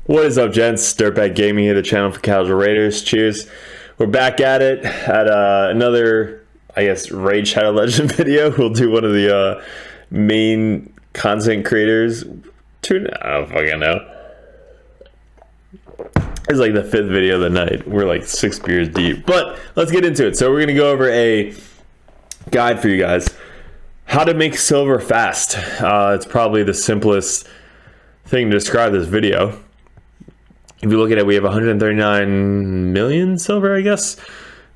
What is up, gents? DirtBag Gaming here, the channel for casual raiders. Cheers. We're back at it at another, I guess, Raid Shadow Legend video. We'll do one of the main content creators. I don't fucking know. It's like the 5th video of the night. We're like 6 beers deep. But let's get into it. So we're going to go over a guide for you guys. How to make silver fast. It's probably the simplest thing to describe this video. If you look at it, we have 139 million silver, I guess.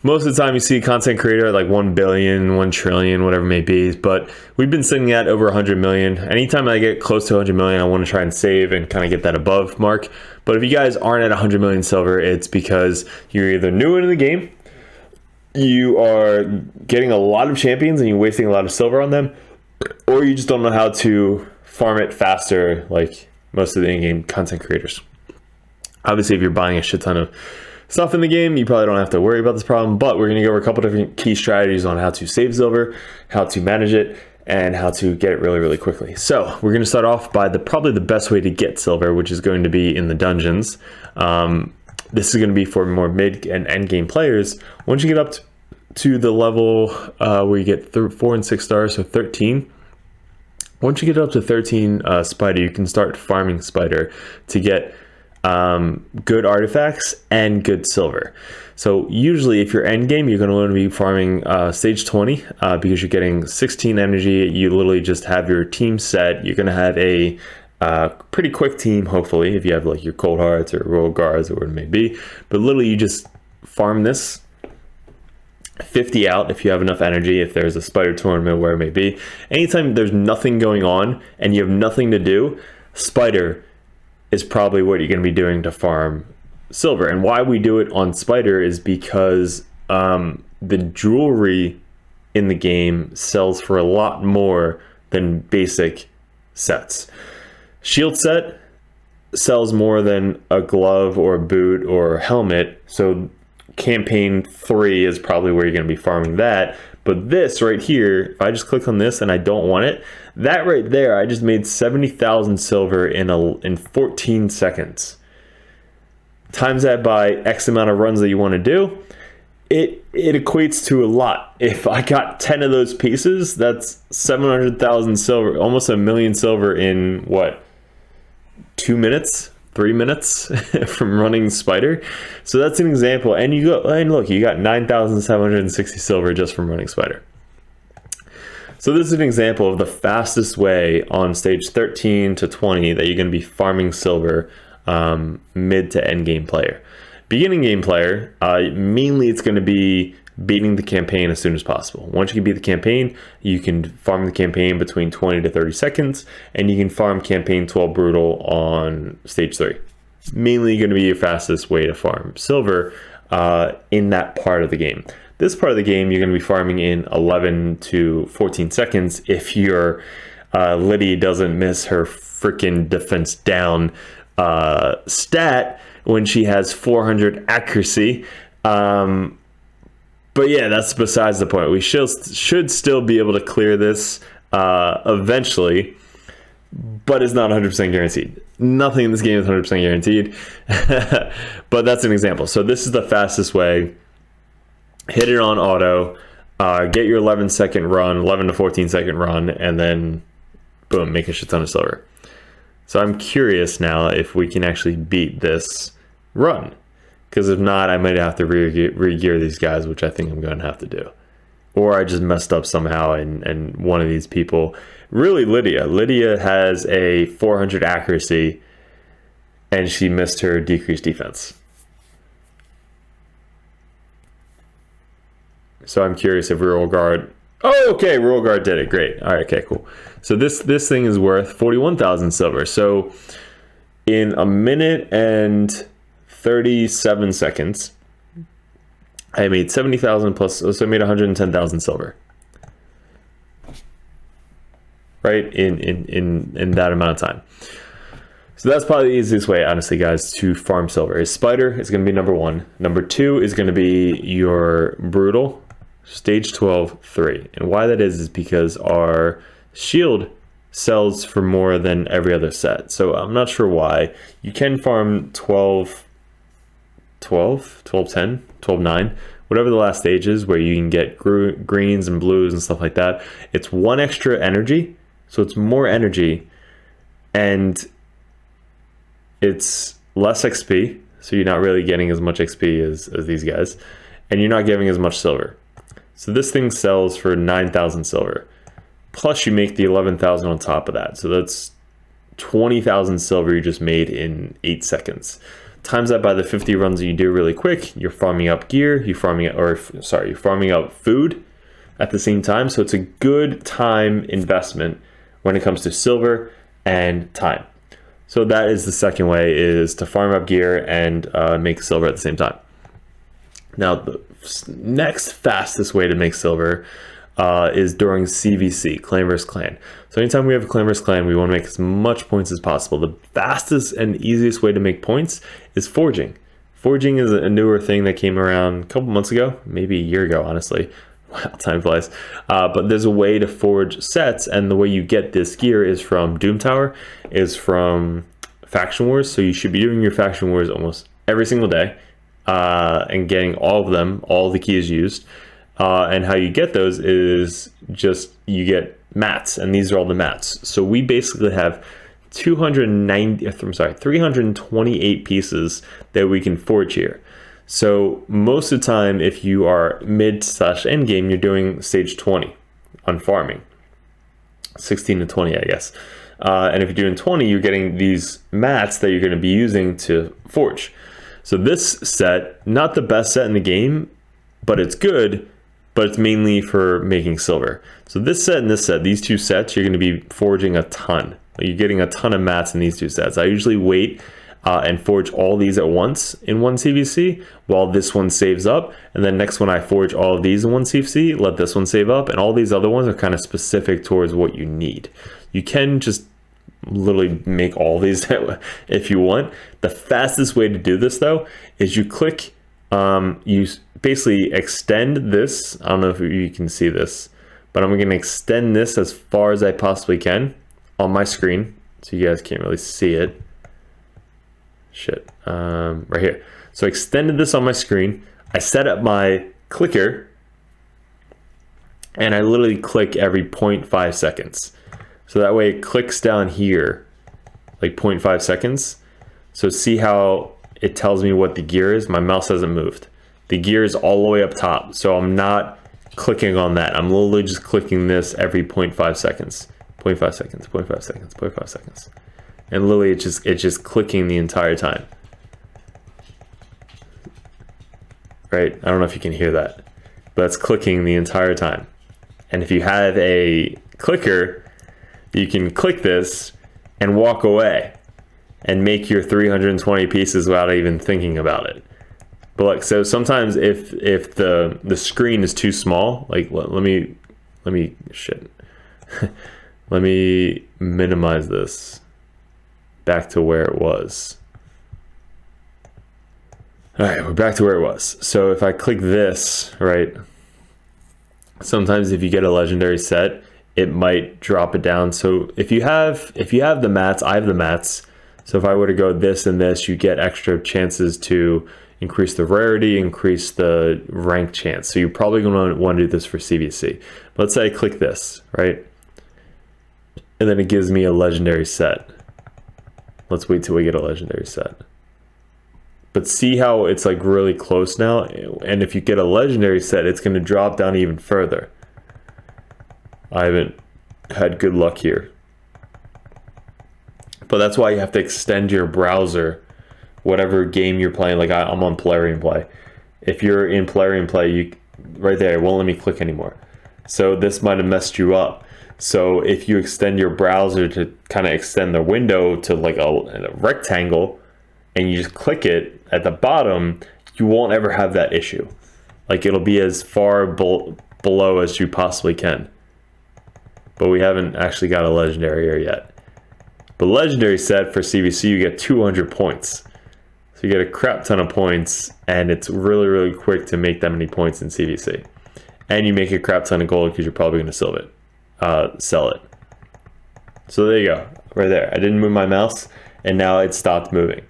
Most of the time you see content creator at like 1 billion, 1 trillion, whatever it may be. But we've been sitting at over 100 million. Anytime I get close to 100 million, I want to try and save and kind of get that above mark. But if you guys aren't at 100 million silver, it's because you're either new into the game, you are getting a lot of champions and you're wasting a lot of silver on them, or you just don't know how to farm it faster like most of the in-game content creators. Obviously, if you're buying a shit ton of stuff in the game, you probably don't have to worry about this problem, but we're going to go over a couple different key strategies on how to save silver, how to manage it, and how to get it really, really quickly. So we're going to start off by probably the best way to get silver, which is going to be in the dungeons. This is going to be for more mid and end game players. Once you get up to the level where you get 4 and 6 stars, so 13. Once you get up to 13 spider, you can start farming spider to get good artifacts and good silver. So usually if you're end game, you're going to want to be farming stage 20 because you're getting 16 energy. You literally just have your team set. You're going to have a pretty quick team, hopefully, if you have like your cold hearts or royal guards or whatever it may be. But literally you just farm this 50 out if you have enough energy, if there's a spider tournament, where it may be. Anytime there's nothing going on and you have nothing to do, spider is probably what you're going to be doing to farm silver. And why we do it on spider is because the jewelry in the game sells for a lot more than basic sets. Shield set sells more than a glove or a boot or a helmet, so campaign 3 is probably where you're going to be farming that. But this right here, if I just click on this and I don't want it, that right there, I just made 70,000 silver in 14 seconds. Times that by X amount of runs that you want to do, it equates to a lot. If I got 10 of those pieces, that's 700,000 silver, almost 1 million silver in what, 2 minutes? 3 minutes from running spider. So that's an example. And look, you got 9,760 silver just from running spider. So this is an example of the fastest way on stage 13 to 20 that you're going to be farming silver mid to end game player. Beginning game player, mainly it's going to be beating the campaign as soon as possible. Once you can beat the campaign, you can farm the campaign between 20 to 30 seconds, and you can farm campaign 12 brutal on stage 3. Mainly going to be your fastest way to farm silver in that part of the game. This part of the game, you're going to be farming in 11 to 14 seconds if your Liddy doesn't miss her freaking defense down stat when she has 400 accuracy. But yeah, that's besides the point. We should still be able to clear this eventually, but it's not 100% guaranteed. Nothing in this game is 100% guaranteed, but that's an example. So this is the fastest way. Hit it on auto, get your 11 to 14 second run, and then boom, make a shit ton of silver. So I'm curious now if we can actually beat this run. Because if not, I might have to re-gear these guys, which I think I'm going to have to do. Or I just messed up somehow, and one of these people... Really, Lydia. Lydia has a 400 accuracy, and she missed her decreased defense. So I'm curious if Royal Guard... Oh, okay, Royal Guard did it. Great. All right, okay, cool. So this thing is worth 41,000 silver. So in a minute and 37 seconds, I made 70,000 plus, so I made 110,000 silver, right? In that amount of time. So that's probably the easiest way, honestly, guys, to farm silver. Is spider is going to be number 1. Number 2 is going to be your brutal, stage 12, 3. And why that is because our shield sells for more than every other set. So I'm not sure why. You can farm 12, 10, 12, 9, whatever the last stage is, where you can get greens and blues and stuff like that. It's 1 extra energy, so it's more energy, and it's less XP, so you're not really getting as much XP as these guys, and you're not getting as much silver. So this thing sells for 9,000 silver. Plus you make the 11,000 on top of that. So that's 20,000 silver you just made in 8 seconds. Times that by the 50 runs that you do really quick, you're farming up gear, you're farming up food at the same time. So it's a good time investment when it comes to silver and time. So that is the second way, is to farm up gear and make silver at the same time. Now, the next fastest way to make silver is during CVC, clan versus clan. So anytime we have a clan versus clan, we want to make as much points as possible. The fastest and easiest way to make points is forging. Forging is a newer thing that came around a couple months ago, maybe a year ago, honestly. Wow, time flies. But there's a way to forge sets, and the way you get this gear is from Doom Tower, is from Faction Wars. So you should be doing your Faction Wars almost every single day, and getting all of them, all the keys used. And how you get those is just you get mats, and these are all the mats. So we basically have 328 pieces that we can forge here. So most of the time, if you are mid/end game, you're doing stage 20 on farming, 16 to 20, I guess. And if you're doing 20, you're getting these mats that you're going to be using to forge. So this set, not the best set in the game, but it's good, but it's mainly for making silver. So this set and this set, these two sets, you're going to be forging a ton. You're getting a ton of mats in these two sets. I usually wait and forge all these at once in one CVC while this one saves up, and then next one I forge all of these in one CVC, let this one save up, and all these other ones are kind of specific towards what you need. You can just literally make all these if you want. The fastest way to do this though is you click, you basically extend this. I don't know if you can see this, but I'm going to extend this as far as I possibly can on my screen, so you guys can't really see it. Right here. So I extended this on my screen. I set up my clicker, and I literally click every 0.5 seconds. So that way it clicks down here like 0.5 seconds. So see how it tells me what the gear is? My mouse hasn't moved. The gear is all the way up top, so I'm not clicking on that. I'm literally just clicking this every 0.5 seconds. 0.5 seconds, 0.5 seconds, 0.5 seconds. And literally it's just clicking the entire time. Right? I don't know if you can hear that, but it's clicking the entire time. And if you have a clicker, you can click this and walk away and make your 320 pieces without even thinking about it. But like, so sometimes if the screen is too small, like let me shit. Let me minimize this back to where it was. All right, we're back to where it was. So if I click this, right, sometimes if you get a legendary set, it might drop it down. So if you have the mats, I have the mats. So if I were to go this and this, you get extra chances to increase the rarity, increase the rank chance. So you're probably going to want to do this for CVC. But let's say I click this, right? And then it gives me a legendary set. Let's wait till we get a legendary set. But see how it's like really close now? And if you get a legendary set, it's going to drop down even further. I haven't had good luck here. But that's why you have to extend your browser, whatever game you're playing. Like I'm on Plarium Play. If you're in Plarium Play, right there, it won't let me click anymore. So this might have messed you up. So if you extend your browser to kind of extend the window to like a rectangle, and you just click it at the bottom, you won't ever have that issue. Like it'll be as far below as you possibly can. But we haven't actually got a legendary here yet. But legendary set for CVC, you get 200 points. So you get a crap ton of points, and it's really, really quick to make that many points in CVC. And you make a crap ton of gold because you're probably going to sell it. So there you go, right there. I didn't move my mouse, and now it stopped moving.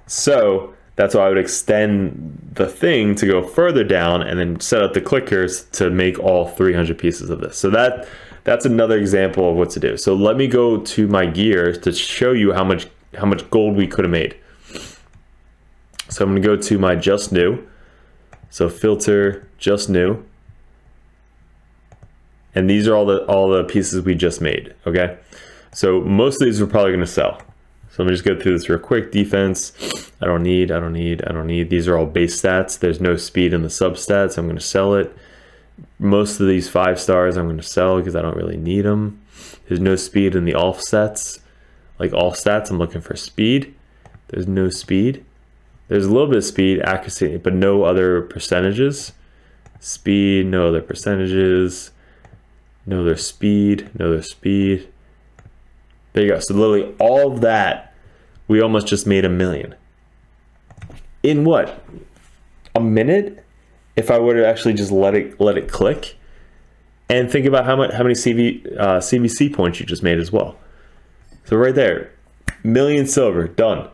So that's why I would extend the thing to go further down and then set up the clickers to make all 300 pieces of this. So that's another example of what to do. So let me go to my gear to show you how much gold we could have made. So I'm gonna go to my just new. So filter just new. And these are all the pieces we just made, okay? So most of these we're probably gonna sell. So let me just go through this real quick. Defense, I don't need. These are all base stats. There's no speed in the substats. I'm gonna sell it. Most of these 5 stars I'm gonna sell because I don't really need them. There's no speed in the offsets. Like all stats, I'm looking for speed. There's no speed. There's a little bit of speed, accuracy, but no other percentages. Speed, no other percentages. No other speed, no other speed. There you go. So literally all of that, we almost just made $1 million. In what? A minute? If I were to actually just let it click, and think about how many CVC points you just made as well. So right there, $1 million silver, done.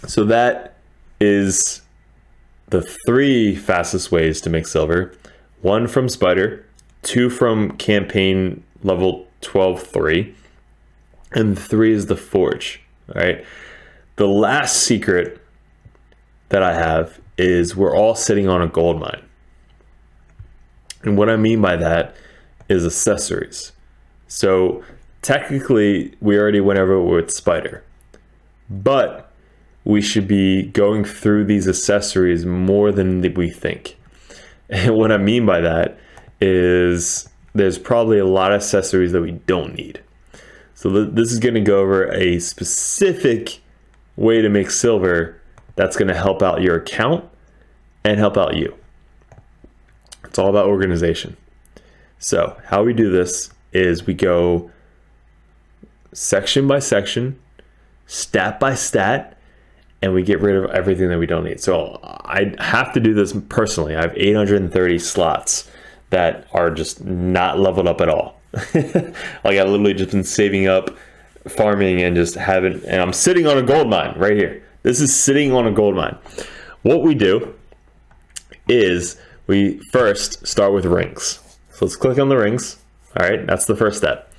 So that is the 3 fastest ways to make silver. 1 from Spider, 2 from campaign level 12-3, and 3 is the Forge, all right? The last secret that I have is we're all sitting on a gold mine. And what I mean by that is accessories. So technically we already went over with Spider, but we should be going through these accessories more than we think. And what I mean by that is there's probably a lot of accessories that we don't need. So this is going to go over a specific way to make silver that's going to help out your account and help out you. It's all about organization. So how we do this is we go section by section, stat by stat, and we get rid of everything that we don't need. So I have to do this personally. I have 830 slots that are just not leveled up at all. Like I literally just been saving up, farming, and just and I'm sitting on a gold mine right here. This is sitting on a gold mine. What we do is we first start with rings. So let's click on the rings. All right, that's the first step.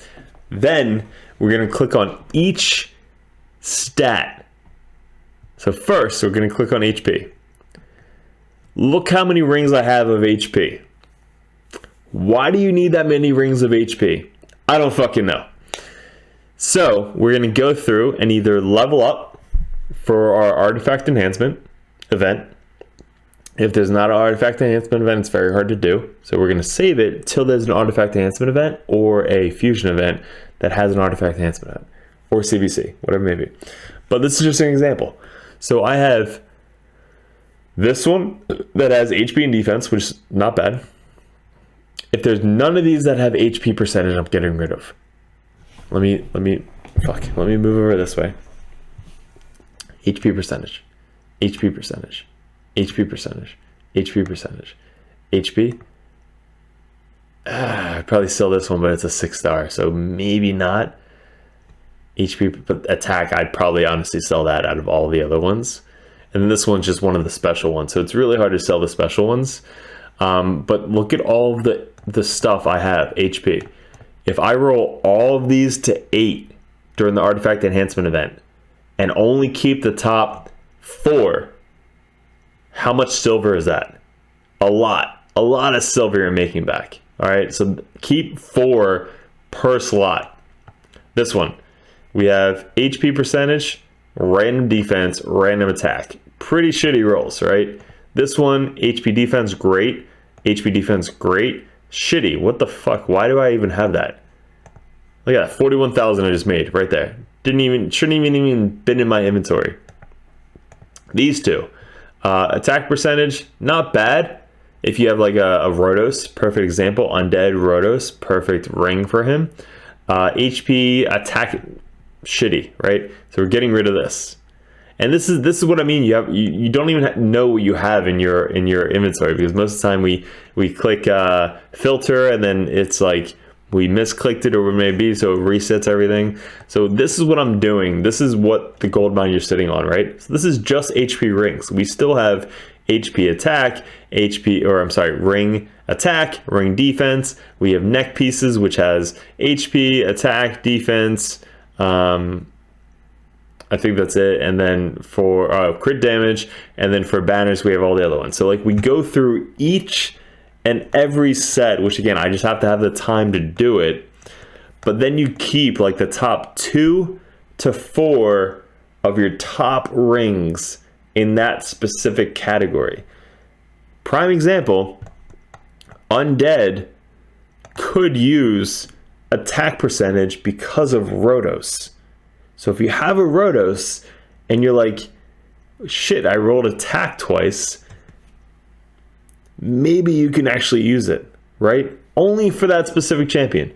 Then we're gonna click on each stat. So first, we're going to click on HP. Look how many rings I have of HP. Why do you need that many rings of HP? I don't fucking know. So we're going to go through and either level up for our artifact enhancement event. If there's not an artifact enhancement event, it's very hard to do. So we're going to save it till there's an artifact enhancement event or a fusion event that has an artifact enhancement event, or CVC, whatever it may be. But this is just an example. So I have this one that has HP and defense, which is not bad. If there's none of these that have HP percentage, I'm getting rid of. Let me move over this way. HP percentage, HP percentage, HP percentage, HP percentage, HP. I'd probably sell this one, but it's a 6 star, so maybe not. HP, but attack, I'd probably honestly sell that out of all the other ones. And then this one's just one of the special ones. So it's really hard to sell the special ones. But look at all of the stuff I have, HP. If I roll all of these to 8 during the artifact enhancement event and only keep the top 4, how much silver is that? A lot of silver you're making back. All right, so keep 4 per slot. This one. We have HP percentage, random defense, random attack. Pretty shitty rolls, right? This one, HP defense, great. HP defense, great. Shitty, what the fuck? Why do I even have that? Look at that, 41,000 I just made right there. Shouldn't even been in my inventory. These two. Attack percentage, not bad. If you have like a Rhodos, perfect example. Undead Rhodos, perfect ring for him. HP attack, shitty, right? So we're getting rid of this. And this is what I mean. You don't even know what you have in your inventory, because most of the time we click filter and then it's like we misclicked it or whatever it may be, so it resets everything. So this is what I'm doing. This is what the gold mine you're sitting on, right? So this is just HP rings. We still have HP attack, ring attack, ring defense. We have neck pieces, which has HP, attack, defense. I think that's it. And then for crit damage, and then for banners, we have all the other ones. So like we go through each and every set, which again, I just have to have the time to do it. But then you keep like the top 2 to 4 of your top rings in that specific category. Prime example, Undead could use attack percentage because of Rotos. So if you have a Rotos and you're like, shit, I rolled attack twice, maybe you can actually use it, right? Only for that specific champion.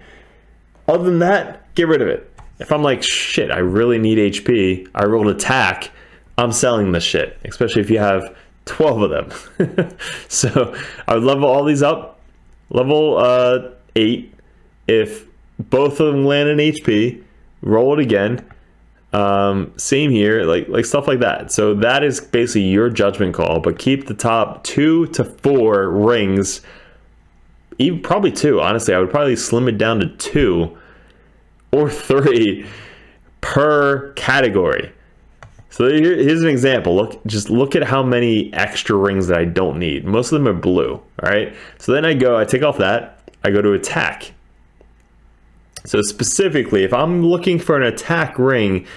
Other than that, get rid of it. If I'm like, shit, I really need HP, I rolled attack, I'm selling this shit, especially if you have 12 of them. So I would level all these up. Level 8. If both of them land in HP, roll it again. Same here, like stuff like that. So that is basically your judgment call, but keep the top 2 to 4 rings, even probably 2. Honestly, I would probably slim it down to 2 or 3 per category. So here's an example. Just look at how many extra rings that I don't need. Most of them are blue. All right. So then I take off that. I go to attack. So specifically, if I'm looking for an attack ring,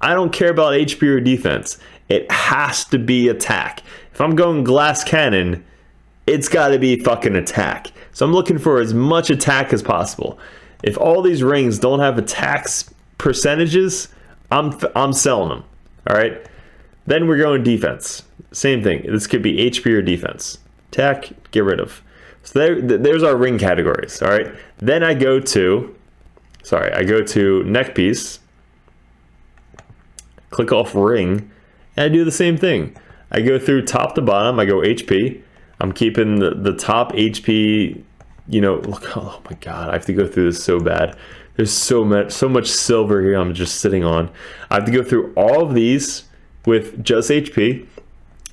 I don't care about HP or defense. It has to be attack. If I'm going glass cannon, it's got to be fucking attack. So I'm looking for as much attack as possible. If all these rings don't have attack percentages, I'm selling them. All right. Then we're going defense. Same thing. This could be HP or defense. Attack, get rid of. So there's our ring categories. All right. Then I go to neck piece, click off ring, and I do the same thing. I go through top to bottom. I go HP. I'm keeping the top HP, look, oh my God, I have to go through this so bad. There's so much silver here I'm just sitting on. I have to go through all of these with just HP.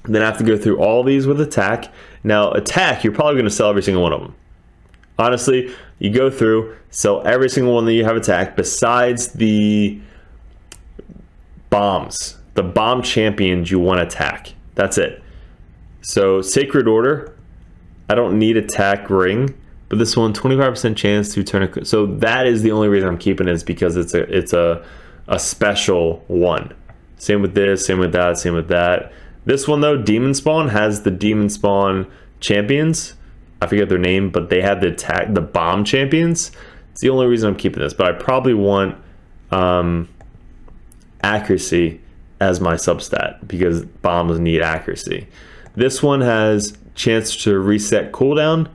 Then I have to go through all these with attack. Now attack, you're probably going to sell every single one of them. Honestly, you go through, sell every single one that you have attack besides the bombs. The bomb champions you want attack. That's it. So Sacred Order, I don't need attack ring. But this one, 25% chance to turn a... So that is the only reason I'm keeping it, is because it's a special one. Same with this, same with that, same with that. This one though, Demon Spawn, has the Demon Spawn champions. I forget their name, but they have the bomb champions. It's the only reason I'm keeping this. But I probably want accuracy as my substat, because bombs need accuracy. This one has chance to reset cooldown.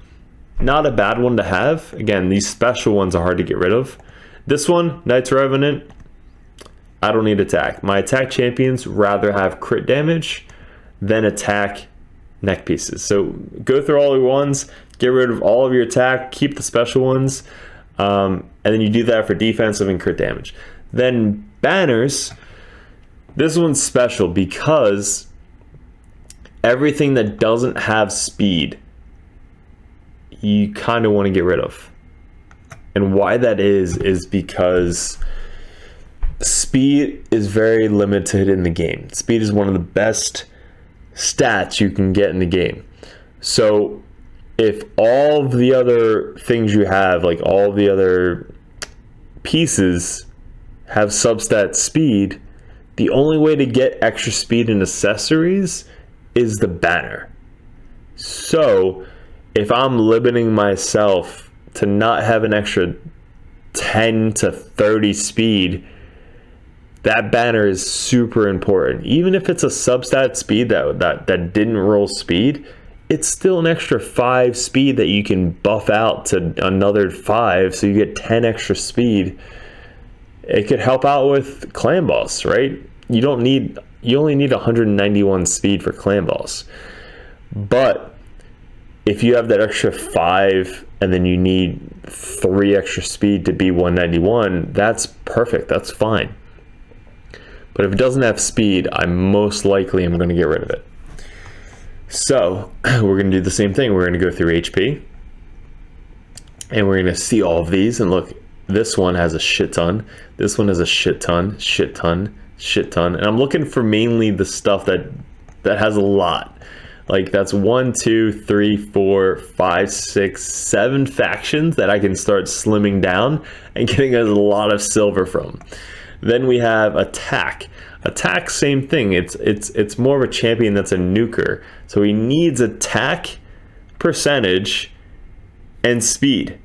Not a bad one to have. Again, these special ones are hard to get rid of. This one, Knights Revenant, I don't need attack. My attack champions rather have crit damage than attack neck pieces. So go through all your ones, get rid of all of your attack, keep the special ones, and then you do that for defensive and crit damage. Then banners, this one's special because everything that doesn't have speed, you kind of want to get rid of. And why that is because speed is very limited in the game. Speed is one of the best stats you can get in the game. So if all of the other things you have, like all the other pieces, have substat speed, the only way to get extra speed in accessories is the banner. So if I'm limiting myself to not have an extra 10 to 30 speed, that banner is super important. Even if it's a substat speed that didn't roll speed, it's still an extra 5 speed that you can buff out to another 5, so you get 10 extra speed. It could help out with clan boss, right? You only need 191 speed for clan boss. But if you have that extra 5 and then you need 3 extra speed to be 191, that's perfect. That's fine. But if it doesn't have speed, I most likely am going to get rid of it. So we're going to do the same thing. We're going to go through HP, and we're going to see all of these. And look, this one has a shit ton. This one has a shit ton, shit ton, shit ton. And I'm looking for mainly the stuff that has a lot. Like that's 1, 2, 3, 4, 5, 6, 7 factions that I can start slimming down and getting a lot of silver from. Then we have attack. Attack, same thing. It's more of a champion that's a nuker. So he needs attack percentage and speed.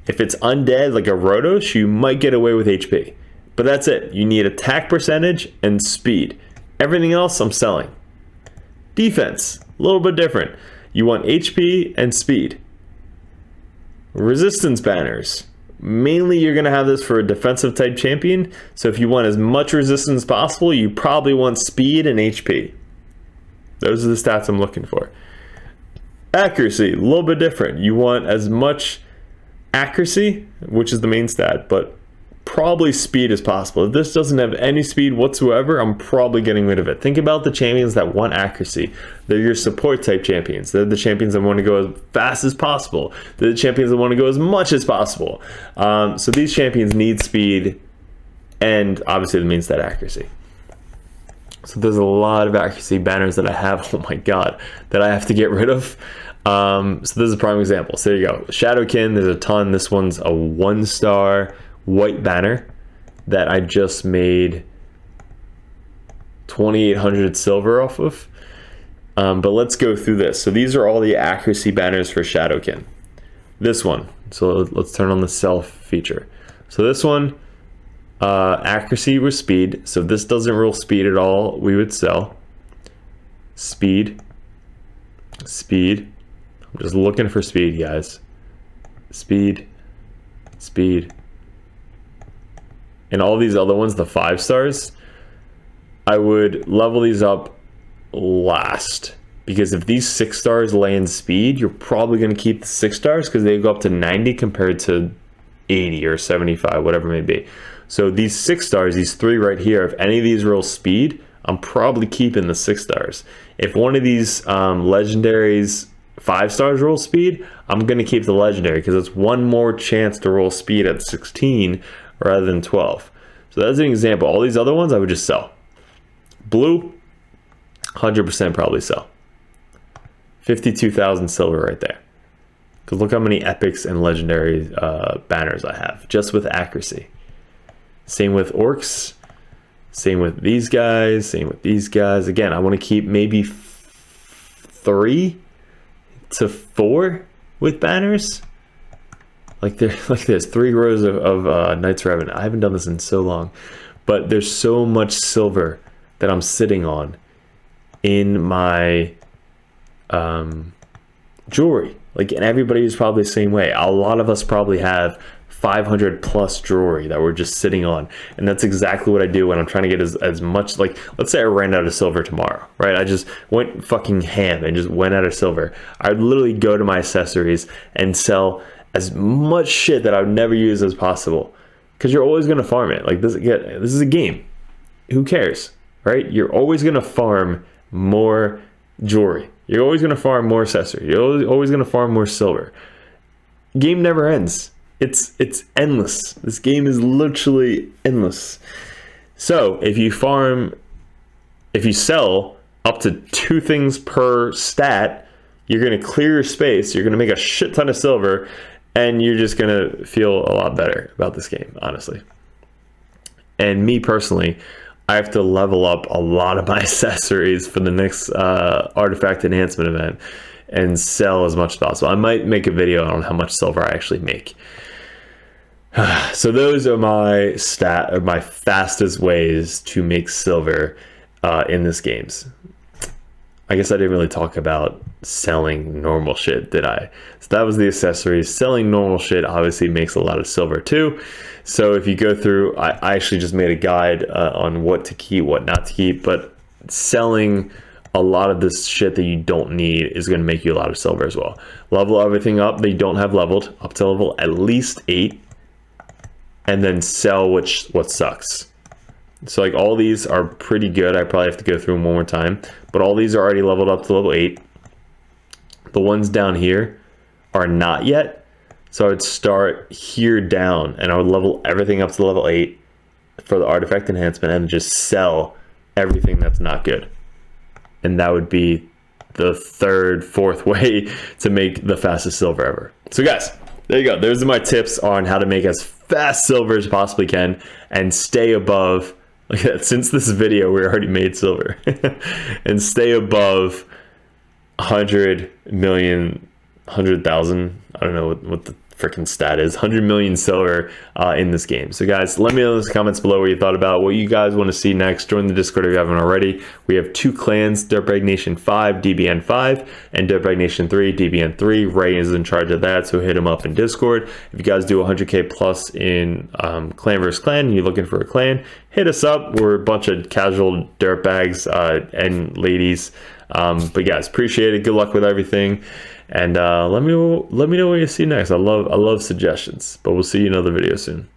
If it's undead like a Rotos, you might get away with HP. But that's it. You need attack percentage and speed. Everything else I'm selling. Defense, a little bit different. You want HP and speed. Resistance banners. Mainly you're going to have this for a defensive type champion. So if you want as much resistance as possible, you probably want speed and HP. Those are the stats I'm looking for. Accuracy, a little bit different. You want as much accuracy, which is the main stat, but probably speed as possible. If this doesn't have any speed whatsoever, I'm probably getting rid of it. Think about the champions that want accuracy. They're your support type champions. They're the champions that want to go as fast as possible. They're the champions that want to go as much as possible. So these champions need speed and obviously the main stat accuracy. So there's a lot of accuracy banners that I have, oh my god, that I have to get rid of. So this is a prime example. So there you go. Shadowkin, there's a ton. This one's a 1-star white banner that I just made 2,800 silver off of. But let's go through this. So these are all the accuracy banners for Shadowkin. This one, so let's turn on the sell feature. So this one, accuracy with speed. So if this doesn't rule speed at all, we would sell. Speed. Speed. I'm just looking for speed, guys. Speed. Speed. And all these other ones, the 5 stars, I would level these up last. Because if these 6 stars land speed, you're probably going to keep the 6 stars because they go up to 90 compared to 80 or 75, whatever it may be. So these 6 stars, these 3 right here, if any of these roll speed, I'm probably keeping the 6 stars. If one of these legendaries 5 stars roll speed, I'm going to keep the legendary because it's one more chance to roll speed at 16 rather than 12. So that's an example. All these other ones I would just sell. Blue, 100% probably sell. 52,000 silver right there. Because look how many epics and legendary banners I have just with accuracy. Same with orcs. Same with these guys. Same with these guys. Again, I want to keep maybe 3 to 4 with banners. Like there's 3 rows of Knights Revenant. I haven't done this in so long, but there's so much silver that I'm sitting on in my jewelry. Like, and everybody is probably the same way. A lot of us probably have 500 plus jewelry that we're just sitting on, and that's exactly what I do when I'm trying to get as much. Like, let's say I ran out of silver tomorrow, right? I just went fucking ham and just went out of silver. I'd literally go to my accessories and sell as much shit that I would never use as possible, because you're always going to farm it. Like, this is a game. Who cares, right? You're always going to farm more jewelry. You're always going to farm more accessories. You're always going to farm more silver. Game never ends. It's endless. This game is literally endless. So if you sell up to 2 things per stat, you're going to clear your space. You're going to make a shit ton of silver, and you're just going to feel a lot better about this game, honestly. And me personally, I have to level up a lot of my accessories for the next artifact enhancement event and sell as much as possible. I might make a video on how much silver I actually make. So those are my fastest ways to make silver in this games. I guess I didn't really talk about selling normal shit, did I? So that was the accessories. Selling normal shit obviously makes a lot of silver too. So if you go through, I actually just made a guide on what to keep, what not to keep, but selling a lot of this shit that you don't need is going to make you a lot of silver as well. Level everything up that you don't have leveled up to level at least 8, and then sell what sucks. So like all these are pretty good. I probably have to go through them one more time, but all these are already leveled up to level 8. The ones down here are not yet. So I would start here down and I would level everything up to level 8 for the artifact enhancement and just sell everything that's not good. And that would be the third, fourth way to make the fastest silver ever. So guys, there you go. Those are my tips on how to make as fast silver as you possibly can and stay above, look at that, since this video we already made silver, and stay above 100 million, 100,000, I don't know what the freaking stat is, 100 million silver in this game. So guys, let me know in the comments below what you thought about, what you guys want to see next. Join the Discord if you haven't already. We have 2 clans, DirtBag Nation 5, DBN 5, and DirtBag Nation 3, DBN 3. Ray is in charge of that, so hit him up in Discord. If you guys do 100k plus in clan versus clan, and you're looking for a clan, hit us up. We're a bunch of casual dirtbags and ladies. But guys, appreciate it. Good luck with everything. And let me know what you see next. I love suggestions, but we'll see you in another video soon.